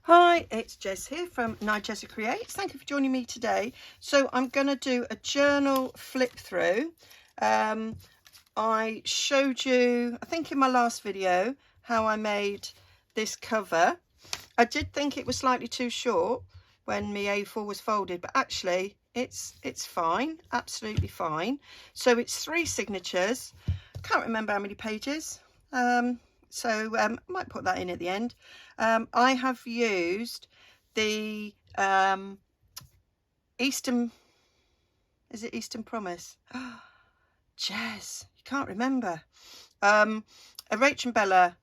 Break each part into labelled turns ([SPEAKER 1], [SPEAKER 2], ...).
[SPEAKER 1] Hi, it's Jess here from Nigezza Creates. Thank you for joining me today. So I'm going to do a journal flip through. I showed you, I think in my last video, how I made this cover. I did think it was slightly too short when my A4 was folded, but actually it's fine, absolutely fine. So it's 3 signatures. Can't remember how many pages. I might put that in at the end. I have used the Eastern, is it Eastern Promise? Jazz, you can't remember. A RachandBella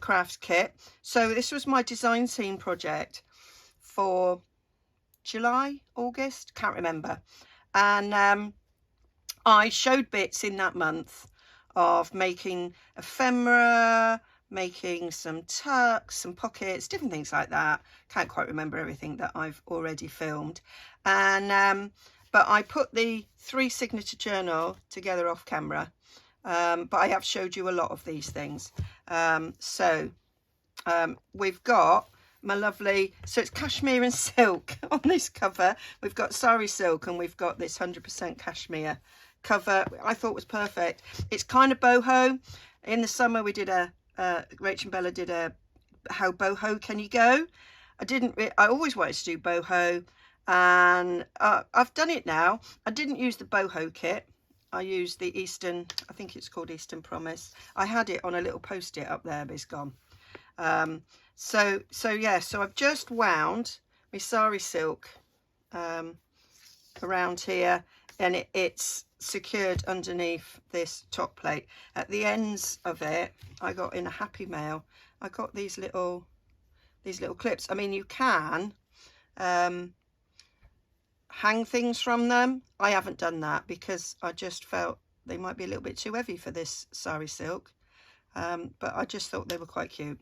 [SPEAKER 1] Crafts kit. So this was my design scene project for July, August, can't remember. And I showed bits in that month of making ephemera, making some tucks, some pockets, different things like that. Can't quite remember everything that I've already filmed. And but I put the 3 signature journal together off camera. But I have showed you a lot of these things. We've got my lovely, so it's cashmere and silk on this cover. We've got sari silk and we've got this 100% cashmere cover. I thought was perfect. It's kind of boho. In the summer we did Rach and Bella did a how boho can you go. I always wanted to do boho, and I've done it now. I didn't use the boho kit. I used the Eastern, I think it's called Eastern Promise. I had it on a little post-it up there, but it's gone. So I've just wound my sari silk around here, and it's secured underneath this top plate. At the ends of it, I got in a Happy Mail, I got these little clips. I mean, you can hang things from them. I haven't done that because I just felt they might be a little bit too heavy for this sari silk, but I just thought they were quite cute.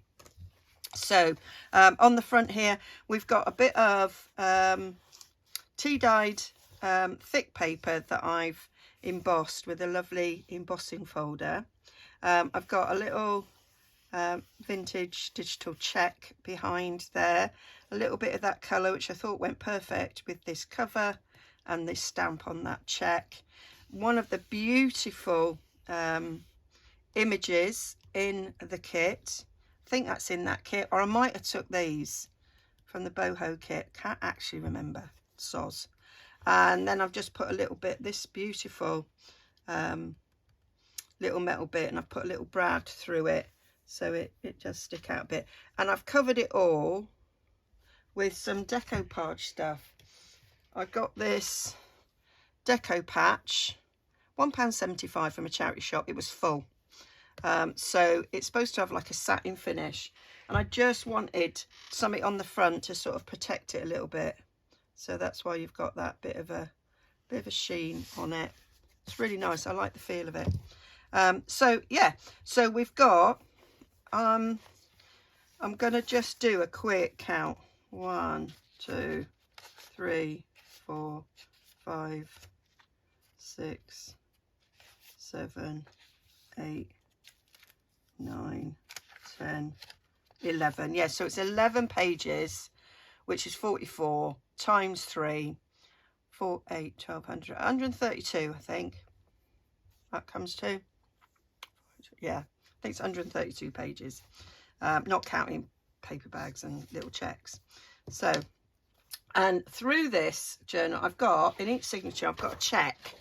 [SPEAKER 1] So on the front here we've got a bit of tea dyed thick paper that I've embossed with a lovely embossing folder. I've got a little vintage digital check behind there, a little bit of that colour which I thought went perfect with this cover and this stamp on that check. One of the beautiful images in the kit, I think that's in that kit, or I might have took these from the boho kit, can't actually remember, soz. And then I've just put a little bit, this beautiful little metal bit, and I've put a little brad through it so it does stick out a bit, and I've covered it all with some decoupage stuff. I got this deco patch, £1.75 from a charity shop. It was full. So it's supposed to have like a satin finish, and I just wanted something on the front to sort of protect it a little bit. So that's why you've got that bit of a sheen on it. It's really nice. I like the feel of it. So yeah, so we've got I'm gonna just do a quick count. 1, 2, 3, 4, 5, 6, 7, 8, 9, 10, 11. Yeah, so it's 11 pages, which is 44 times 3, 4, 8, 1200, 132, I think that comes to. Yeah, I think it's 132 pages, not counting paper bags and little checks. So, and through this journal I've got, in each signature I've got a check.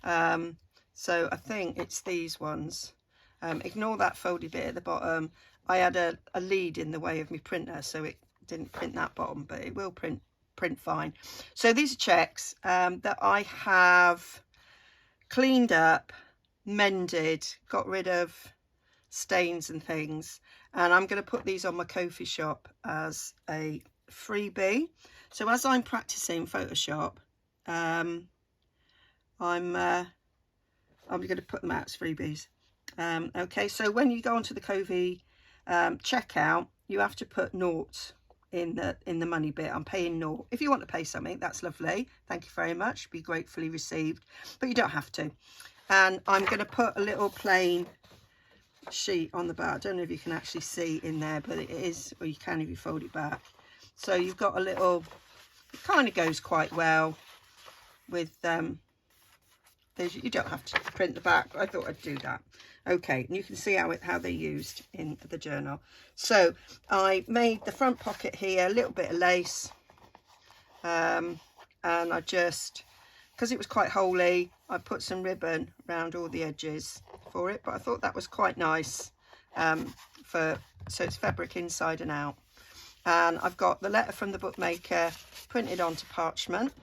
[SPEAKER 1] So I think it's these ones. Ignore that foldy bit at the bottom. I had a lead in the way of my printer, so it didn't print that bottom, but it will print fine. So these are checks that I have cleaned up, mended, got rid of stains and things, and I'm going to put these on my Ko-fi shop as a freebie. So as I'm practicing Photoshop, I'm going to put them out as freebies. Okay, so when you go onto the Ko-fi checkout, you have to put naught in the money bit. I'm paying naught. If you want to pay something, that's lovely, thank you very much, be gratefully received, but you don't have to. And I'm going to put a little plain sheet on the back. I don't know if you can actually see in there, but it is, or you can if you fold it back. So you've got a little, it kind of goes quite well with you don't have to print the back, but I thought I'd do that. Okay, and you can see how they're used in the journal. So I made the front pocket here, a little bit of lace, and I just, because it was quite holey, I put some ribbon around all the edges for it, but I thought that was quite nice, so it's fabric inside and out. And I've got the letter from the bookmaker printed onto parchment,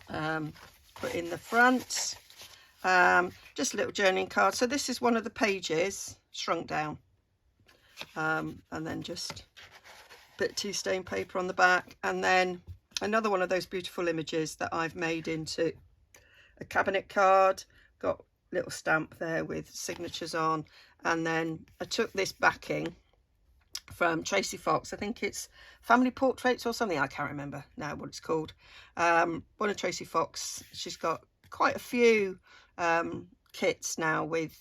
[SPEAKER 1] put in the front, just a little journaling card. So this is one of the pages shrunk down, and then just a bit of tea stain paper on the back, and then another one of those beautiful images that I've made into a cabinet card. Got a little stamp there with signatures on, and then I took this backing from Tracy Fox. I think it's Family Portraits or something, I can't remember now what it's called. One of Tracy Fox, she's got quite a few kits now with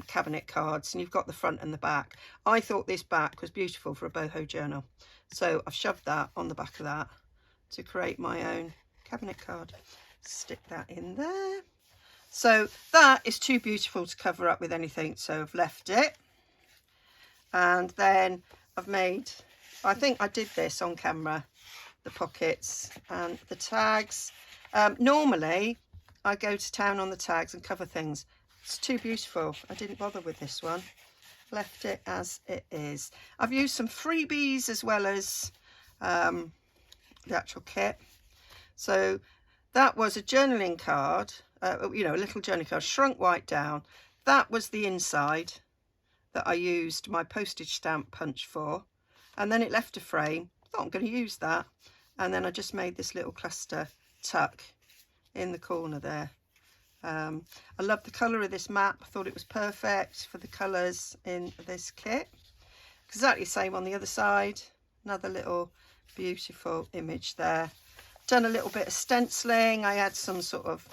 [SPEAKER 1] cabinet cards, and you've got the front and the back. I thought this back was beautiful for a boho journal, so I've shoved that on the back of that to create my own cabinet card. Stick that in there. So that is too beautiful to cover up with anything, so I've left it. And then I've made, I think I did this on camera, the pockets and the tags. Normally I go to town on the tags and cover things. It's too beautiful. I didn't bother with this one. Left it as it is. I've used some freebies as well as the actual kit. So that was a journaling card, you know, a little journaling card, shrunk white down. That was the inside that I used my postage stamp punch for, and then it left a frame. I thought I'm going to use that, and then I just made this little cluster tuck in the corner there. I love the colour of this map. I thought it was perfect for the colours in this kit. Exactly the same on the other side. Another little beautiful image there. Done a little bit of stenciling. I had some sort of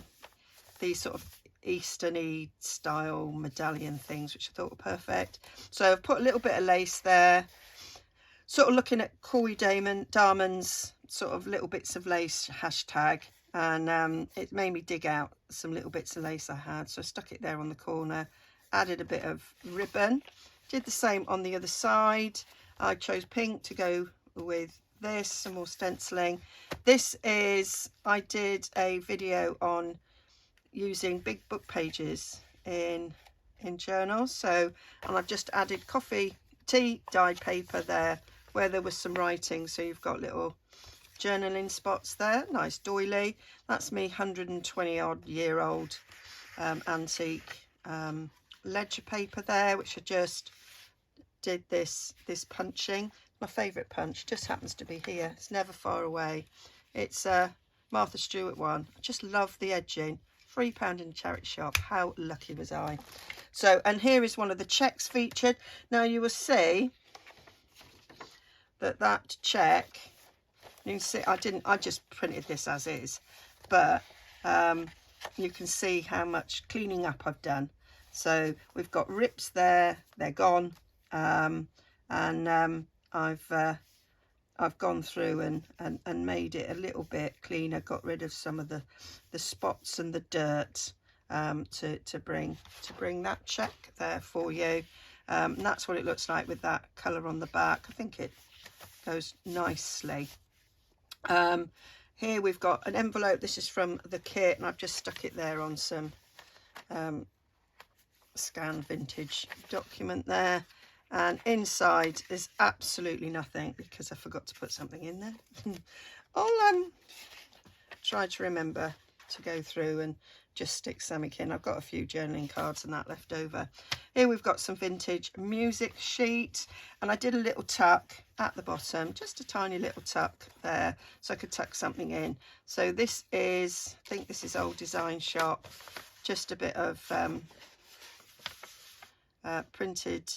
[SPEAKER 1] these sort of Eastern-y style medallion things, which I thought were perfect. So I've put a little bit of lace there, sort of looking at Corey Damon's sort of little bits of lace hashtag, and it made me dig out some little bits of lace I had, so I stuck it there on the corner, added a bit of ribbon, did the same on the other side. I chose pink to go with this, some more stenciling. This is, I did a video on using big book pages in journals, so, and I've just added coffee tea dyed paper there where there was some writing, so you've got little journaling spots there. Nice doily. That's me 120 odd year old antique ledger paper there, which I just did this punching. My favourite punch just happens to be here. It's never far away. It's a Martha Stewart one. I just love the edging. £3 in a charity shop. How lucky was I? So, and here is one of the checks featured. Now you will see that check, you can see I just printed this as is, but you can see how much cleaning up I've done. So we've got rips there, they're gone, and I've gone through and made it a little bit cleaner, got rid of some of the spots and the dirt to bring that check there for you. And that's what it looks like with that colour on the back. I think it goes nicely. Here we've got an envelope. This is from the kit, and I've just stuck it there on some scanned vintage document there. And inside is absolutely nothing because I forgot to put something in there. I'll try to remember to go through and just stick something in. I've got a few journaling cards and that left over. Here we've got some vintage music sheet, and I did a little tuck at the bottom, just a tiny little tuck there, so I could tuck something in. So this is, I think this is Old Design Shop, just a bit of printed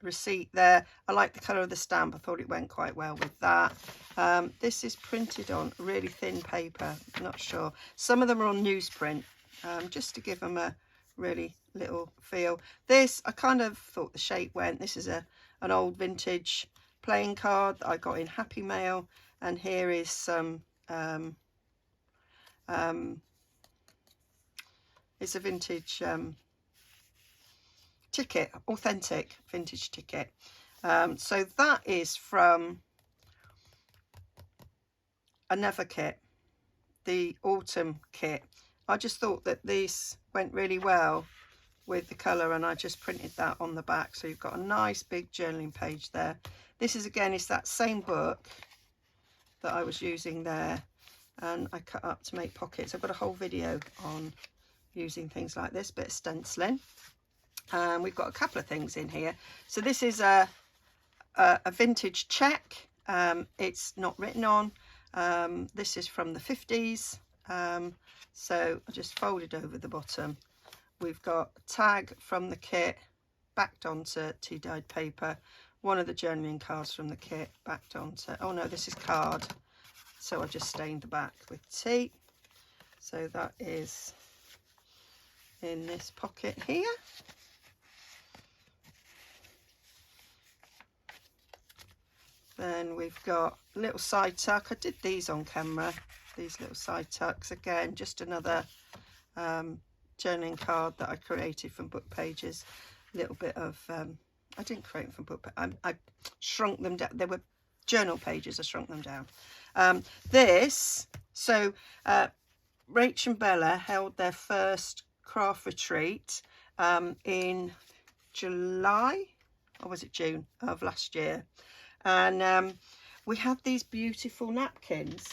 [SPEAKER 1] receipt there. I like the colour of the stamp. I thought it went quite well with that. This is printed on really thin paper. I'm not sure. Some of them are on newsprint, just to give them a really little feel. This, I kind of thought the shape went. This is an old vintage playing card that I got in Happy Mail, and here is some it's a vintage ticket, authentic vintage ticket. So that is from another kit, the autumn kit. I just thought that this went really well with the colour, and I just printed that on the back. So you've got a nice big journaling page there. This is, again, it's that same book that I was using there, and I cut up to make pockets. I've got a whole video on using things like this, bit of stenciling. We've got a couple of things in here. So this is a vintage check. It's not written on. This is from the 50s. So I just folded over the bottom. We've got a tag from the kit backed onto tea dyed paper. One of the journaling cards from the kit backed onto, oh no, this is card. So I just stained the back with tea. So that is in this pocket here. Then we've got a little side tuck. I did these on camera, these little side tucks. Again, just another journaling card that I created from book pages. A little bit of, I didn't create them from book, I shrunk them down. They were journal pages, I shrunk them down. Rach and Bella held their first craft retreat in July, or was it June of last year? And we had these beautiful napkins.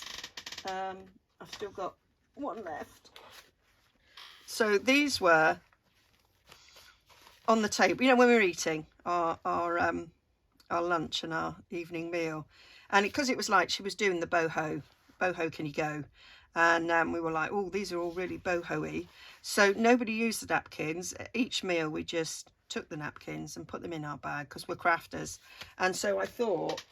[SPEAKER 1] I've still got one left. So these were on the table, you know, when we were eating our lunch and our evening meal. And because it was like she was doing the boho, can you go? And we were like, oh, these are all really boho-y. So nobody used the napkins. At each meal, we just took the napkins and put them in our bag because we're crafters. And so I thought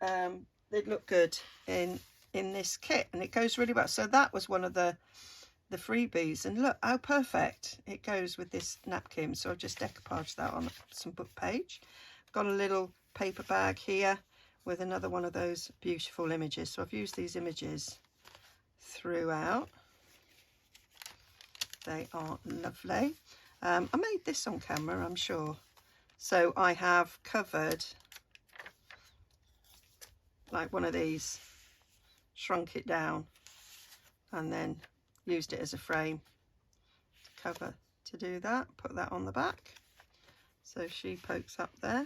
[SPEAKER 1] they'd look good in this kit, and it goes really well. So that was one of the freebies, and look how perfect it goes with this napkin. So I've just decoupaged that on some book page. Got a little paper bag here with another one of those beautiful images. So I've used these images throughout. They are lovely. I made this on camera, I'm sure. So I have covered like one of these, shrunk it down, and then used it as a frame cover to do that. Put that on the back, so she pokes up there.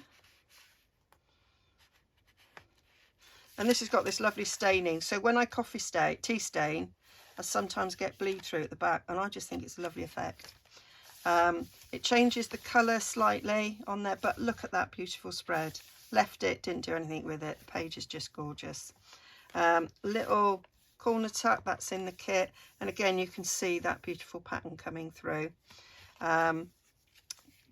[SPEAKER 1] And this has got this lovely staining. So when I tea stain, I sometimes get bleed through at the back, and I just think it's a lovely effect. It changes the colour slightly on there, but look at that beautiful spread. Left it, didn't do anything with it. The page is just gorgeous. Little corner tuck, that's in the kit, and again you can see that beautiful pattern coming through.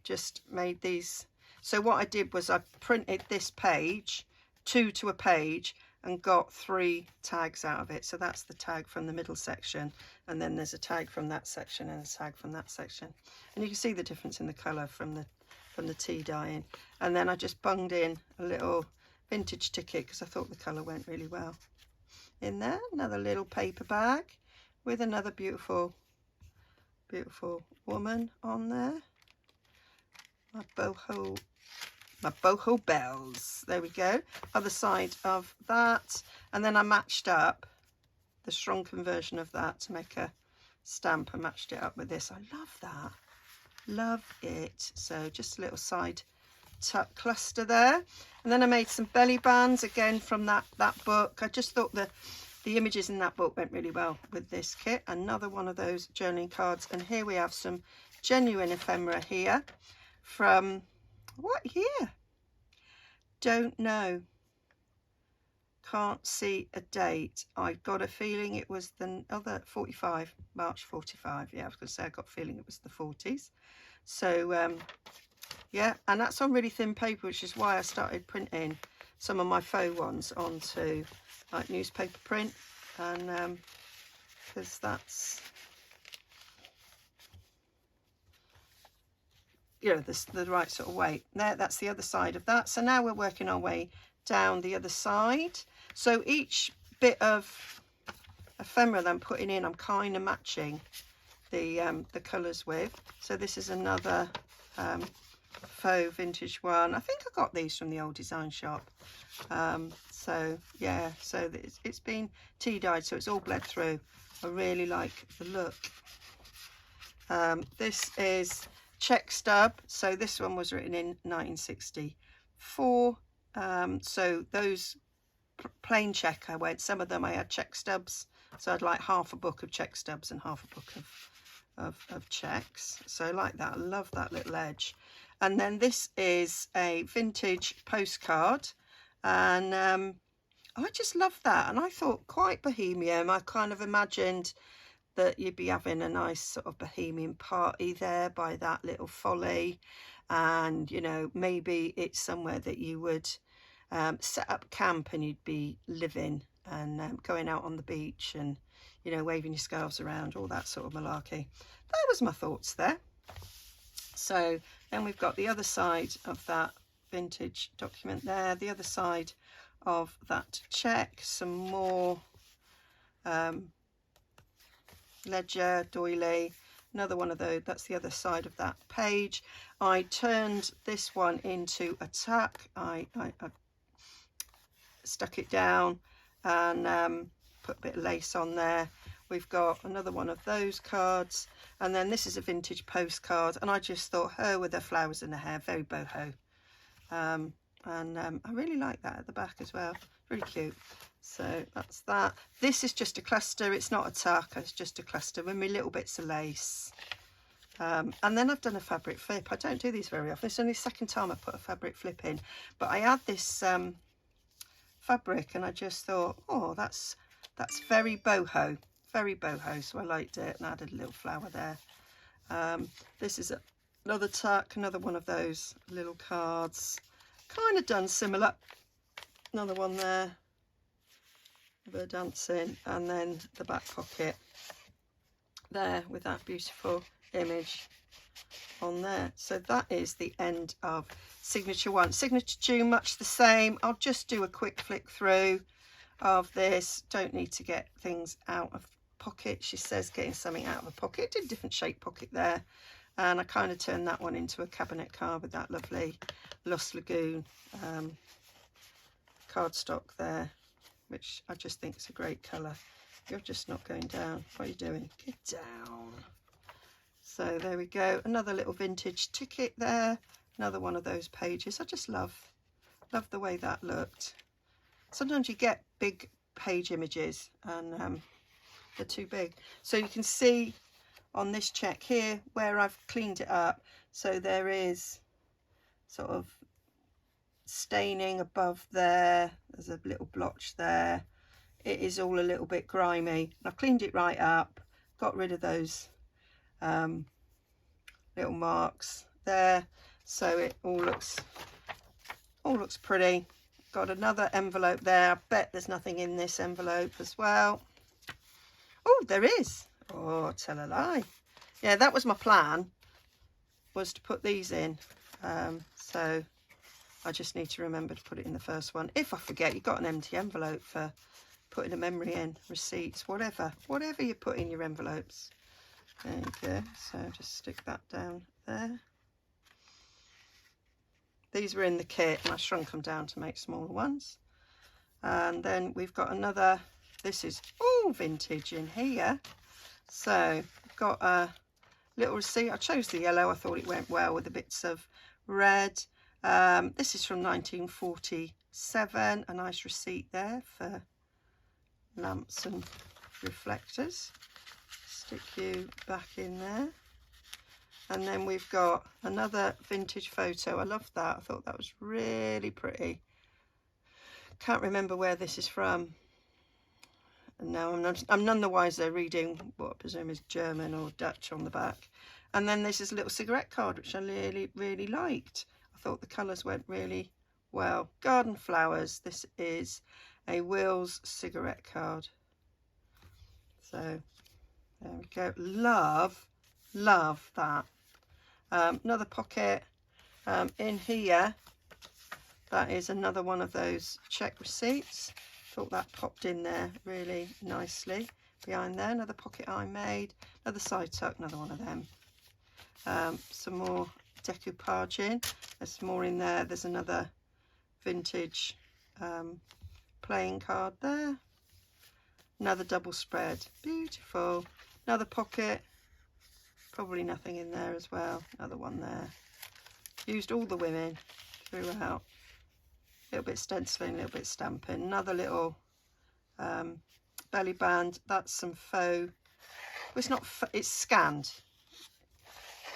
[SPEAKER 1] Just made these. So what I did was I printed this page, 2 to a page, and got 3 tags out of it. So that's the tag from the middle section, and then there's a tag from that section and a tag from that section, and you can see the difference in the colour from the tea dyeing. And then I just bunged in a little vintage ticket because I thought the colour went really well in there. Another little paper bag with another beautiful woman on there. My boho bells. There we go. Other side of that. And then I matched up the shrunken version of that to make a stamp, and matched it up with this. I love that. Love it. So just a little side tuck cluster there. And then I made some belly bands again from that book. I just thought the images in that book went really well with this kit. Another one of those journaling cards. And here we have some genuine ephemera here from what year? Don't know. Can't see a date. I've got a feeling it was the other 45, March 45. Yeah, I was going to say I got a feeling it was the 40s. So yeah, and that's on really thin paper, which is why I started printing some of my faux ones onto like newspaper print, and because that's, you know, the right sort of weight. There, that's the other side of that. So now we're working our way down the other side. So each bit of ephemera that I'm putting in, I'm kind of matching the colours with. So this is another faux vintage one. I think I got these from the old design shop. So yeah, so it's been tea dyed, so it's all bled through. I really like the look. This is check stub. So this one was written in 1964. So those plain check I went, some of them I had check stubs, so I'd like half a book of check stubs and half a book of checks. So I like that. I love that little edge. And then this is a vintage postcard, and I just love that. And I thought quite bohemian. I kind of imagined that you'd be having a nice sort of bohemian party there by that little folly, and you know, maybe it's somewhere that you would set up camp and you'd be living and going out on the beach and, you know, waving your scarves around, all that sort of malarkey. That was my thoughts there. So then we've got the other side of that vintage document there, the other side of that check, some more ledger, doily, another one of those. That's the other side of that page. I turned this one into a tuck. I stuck it down and put a bit of lace on there. We've got another one of those cards, and then this is a vintage postcard, and I just thought her with her flowers in her hair, very boho. I really like that at the back as well, really cute. So that's that. This is just a cluster, it's not a tuck, it's just a cluster with me little bits of lace. And then I've done a fabric flip. I don't do these very often. It's only the second time I put a fabric flip in, but I had this fabric and I just thought, oh, that's very boho, so I liked it, and I added a little flower there. This is another tuck, another one of those little cards, kind of done similar. Another one there, a bit of dancing, and then the back pocket there with that beautiful image on there. So that is the end of signature 1. Signature 2, much the same. I'll just do a quick flick through of this. Don't need to get things out of pocket. She says getting something out of a pocket. Did a different shape pocket there, and I kind of turned that one into a cabinet card with that lovely Lost Lagoon cardstock there, which I just think is a great colour. You're just not going down. What are you doing? Get down. So there we go. Another little vintage ticket there. Another one of those pages. I just love the way that looked. Sometimes you get big page images and they're too big. So you can see on this check here where I've cleaned it up. So there is sort of staining above there. There's a little blotch there. It is all a little bit grimy. I've cleaned it right up, got rid of those little marks there, so it all looks pretty. Got another envelope there. I bet there's nothing in this envelope as well. Oh, there is. Oh, tell a lie. Yeah, that was my plan, was to put these in. So I just need to remember to put it in the first one. If I forget, you've got an empty envelope for putting a memory in, receipts, whatever you put in your envelopes. There you go. So just stick that down there. These were in the kit and I shrunk them down to make smaller ones. And then we've got another, this is all vintage in here. So I've got a little receipt. I chose the yellow. I thought it went well with the bits of red. This is from 1947. A nice receipt there for lamps and reflectors. Stick you back in there. And then we've got another vintage photo. I love that. I thought that was really pretty. Can't remember where this is from. And now I'm none the wiser reading what I presume is German or Dutch on the back. And then this is a little cigarette card, which I really liked. I thought the colours went really well. Garden flowers. This is a Will's cigarette card. So there we go. Love that. Another pocket in here. that is another one of those check receipts. Thought that popped in there really nicely behind there. Another pocket I made, another side tuck, another one of them. Some more decoupaging. There's more in there. There's another vintage playing card there. Another double spread, beautiful. Another pocket, probably nothing in there as well. Another one there. Used all the women throughout. A little bit stenciling, a little bit stamping. Another little belly band. That's some faux. Well, it's not. It's scanned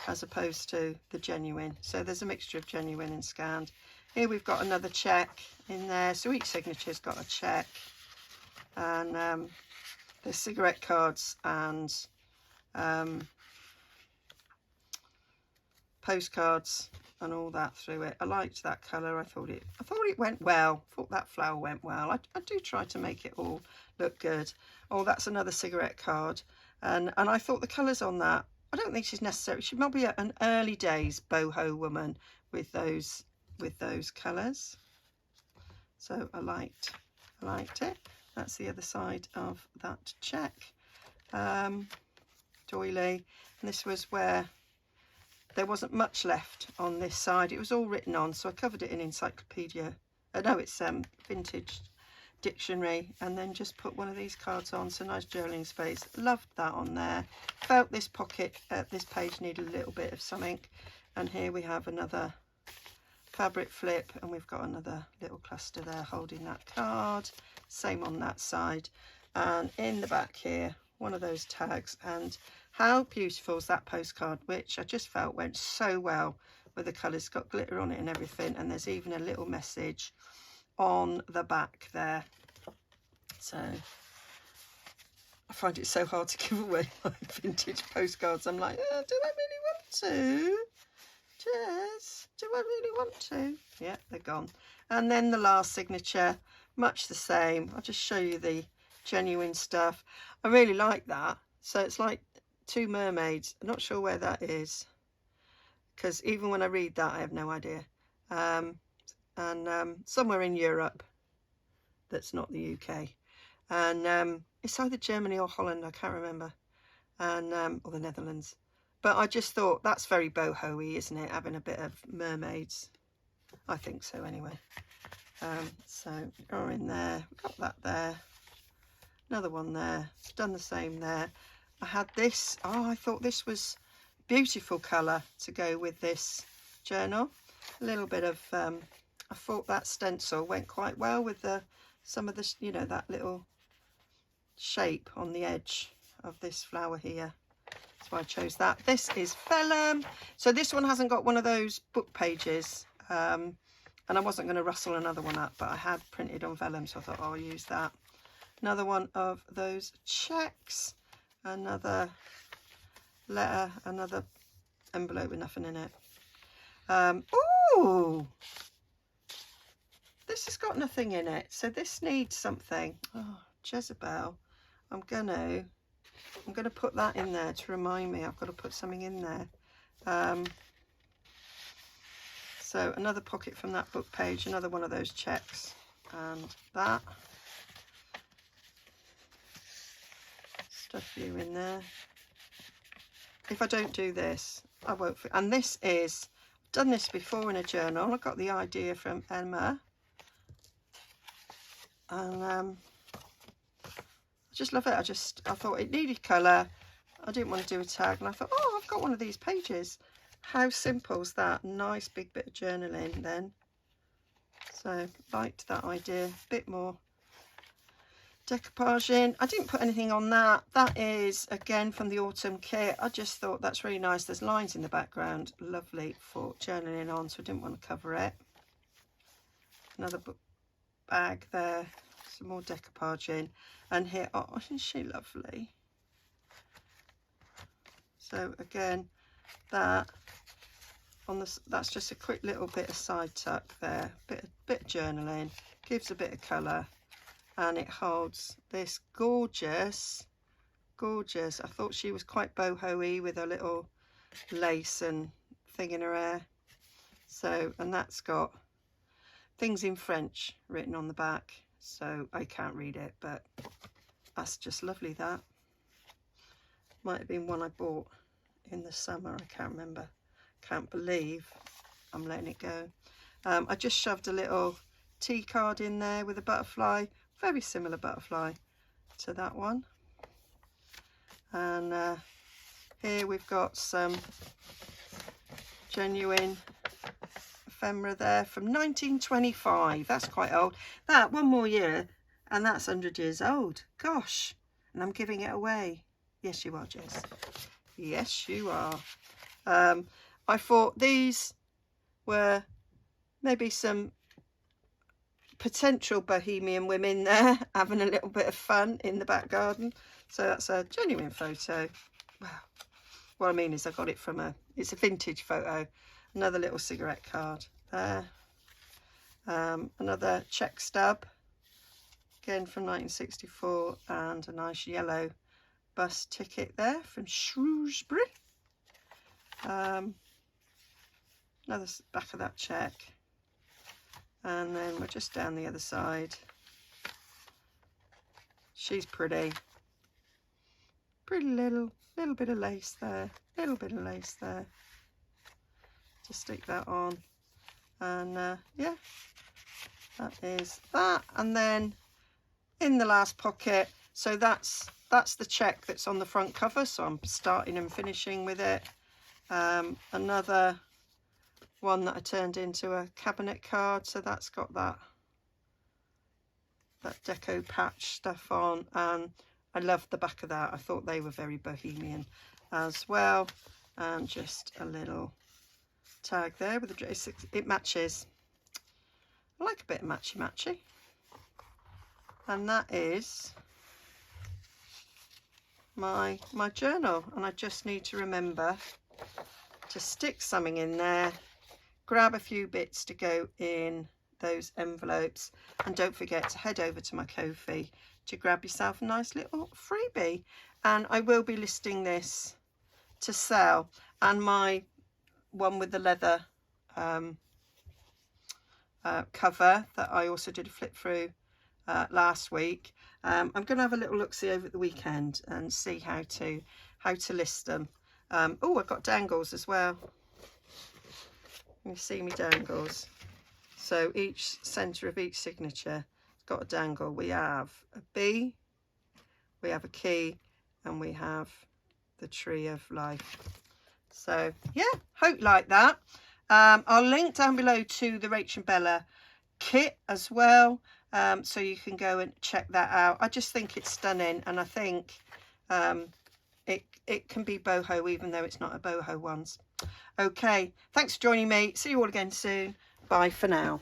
[SPEAKER 1] as opposed to the genuine. So there's a mixture of genuine and scanned. Here we've got another check in there. So each signature's got a check. And there's cigarette cards and postcards and all that through it. I liked that colour. I thought it went well. I thought that flower went well. I do try to make it all look good. Oh, that's another cigarette card. And I thought the colours on that, I don't think she's necessary. She might be an early days boho woman with those colours. So I liked it. That's the other side of that check. Doily. And this was where there wasn't much left on this side. It was all written on, so I covered it in encyclopedia. No, it's vintage dictionary, and then just put one of these cards on. So nice journaling space. Loved that on there. Felt this pocket, this page needed a little bit of something. And here we have another fabric flip, and we've got another little cluster there holding that card. Same on that side. And in the back here, one of those tags. And how beautiful is that postcard, which I just felt went so well with the colours. It's got glitter on it and everything, and there's even a little message on the back there. So I find it so hard to give away my vintage postcards. I'm like, do I really want to? Jess, do I really want to? Yeah, they're gone. And then the last signature, much the same. I'll just show you the genuine stuff. I really like that. So it's like two mermaids. I'm not sure where that is, because even when I read that, I have no idea. Somewhere in Europe that's not the UK. And it's either Germany or Holland, I can't remember. And or the Netherlands. But I just thought that's very boho-y, isn't it? Having a bit of mermaids. I think so anyway. So you're in there. We've got that there. Another one there. It's done the same there. I had this. Oh, I thought this was beautiful colour to go with this journal. A little bit of, I thought that stencil went quite well with some of the, you know, that little shape on the edge of this flower here. That's why I chose that. This is vellum. So this one hasn't got one of those book pages. And I wasn't going to rustle another one up, but I had printed on vellum, so I thought, oh, I'll use that. Another one of those checks. Another letter, another envelope with nothing in it. Ooh! This has got nothing in it, so this needs something. Oh, Jezebel. I'm gonna put that in there to remind me I've got to put something in there. So another pocket from that book page, another one of those checks, and that. Stuff you in there. If I don't do this, I won't. And this is, I've done this before in a journal. I got the idea from Emma. And I just love it. I thought it needed colour. I didn't want to do a tag, and I thought, oh, I've got one of these pages. How simple is that? Nice big bit of journaling then. So liked that idea. A bit more decoupaging. I didn't put anything on that. That is again from the autumn kit. I just thought that's really nice. There's lines in the background, lovely for journaling on, so I didn't want to cover it. Another book bag there, some more decoupaging, and here, oh, isn't she lovely? So again, that on this, that's just a quick little bit of side tuck there, bit of journaling, gives a bit of colour, and it holds this gorgeous. I thought she was quite boho-y with a little lace and thing in her hair. So, and that's got things in French written on the back, so I can't read it, but that's just lovely. That might have been one I bought in the summer, I can't remember. Can't believe I'm letting it go. I just shoved a little tea card in there with a butterfly, very similar butterfly to that one. And here we've got some genuine ephemera there from 1925. That's quite old. That one more year and that's 100 years old. Gosh, and I'm giving it away. Yes you are, Jess. Yes you are. I thought these were maybe some potential bohemian women there having a little bit of fun in the back garden. So that's a genuine photo. Wow. What I mean is I got it from it's a vintage photo. Another little cigarette card there. Another check stub, again from 1964, and a nice yellow bus ticket there from Shrewsbury. Another back of that check, and then we're just down the other side. She's pretty little bit of lace there, little bit of lace there. Just stick that on, and yeah, that is that. And then in the last pocket, so that's the check that's on the front cover, so I'm starting and finishing with it. Another one that I turned into a cabinet card, so that's got that deco patch stuff on, and I loved the back of that. I thought they were very bohemian as well. And just a little tag there with the dress. It matches. I like a bit of matchy. And that is my journal, and I just need to remember to stick something in there, grab a few bits to go in those envelopes, and don't forget to head over to my Ko-fi to grab yourself a nice little freebie. And I will be listing this to sell, and my one with the leather cover that I also did a flip through last week. I'm going to have a little look-see over at the weekend and see how to list them. Oh, I've got dangles as well. You see me dangles. So each centre of each signature has got a dangle. We have a bee, we have a key, and we have the tree of life. So yeah, hope you like that. I'll link down below to the RachandBella kit as well, so you can go and check that out. I just think it's stunning, and I think it can be boho even though it's not a boho ones. Okay, thanks for joining me. See you all again soon. Bye for now.